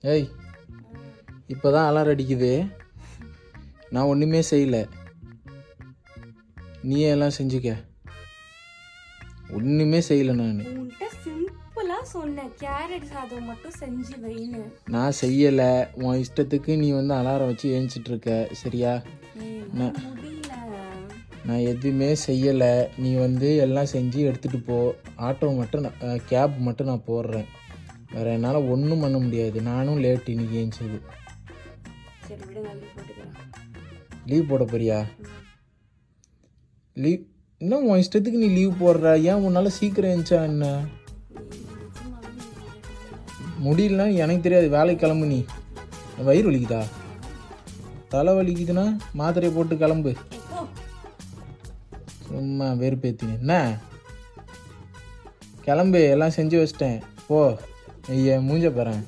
ஏய் இப்போ தான் அலாரம் அடிக்குது, நான் ஒன்றுமே செய்யலை, நீயே எல்லாம் செஞ்சுக்க. ஒன்றுமே செய்யலை நான். உன்கிட்ட சிம்பிளா சொன்னேன் கேரட் சாதம் மட்டும் செஞ்சு வைன்னு. நான் செய்யலை, உன் இஷ்டத்துக்கு நீ வந்து அலாரம் வச்சு ஏஞ்சிட்டு இருக்க. சரியா? முடியல. நான் எதுவுமே செய்யலை, நீ வந்து எல்லாம் செஞ்சு எடுத்துகிட்டு போ. ஆட்டோ மட்டும் கேப் மட்டும் நான் போடுறேன், வேறு என்னால் ஒன்றும் பண்ண முடியாது. நானும் லேட் இன்னைக்கு ஏஞ்சது. சரி விடுங்க, லீவ் போட்டுக்கிறேன். லீவ் போட போறியா? லீவ் இன்னும் உன் இஷ்டத்துக்கு நீ லீவ் போடுற. ஏன் உன்னால் சீக்கிரம் எழுந்தா என்ன? முடியலன்னா எனக்கு தெரியாது, வேலைக்கு கிளம்பு. நீ வயிறு வலிக்குதா, தலை வலிக்குதுன்னா மாத்திரையை போட்டு கிளம்பு. சும்மா வெறுப்பேத்திங்க என்ன? கிளம்பு, எல்லாம் செஞ்சு வச்சிட்டேன், போ. ஐயா மூஞ்ச பாறேன்.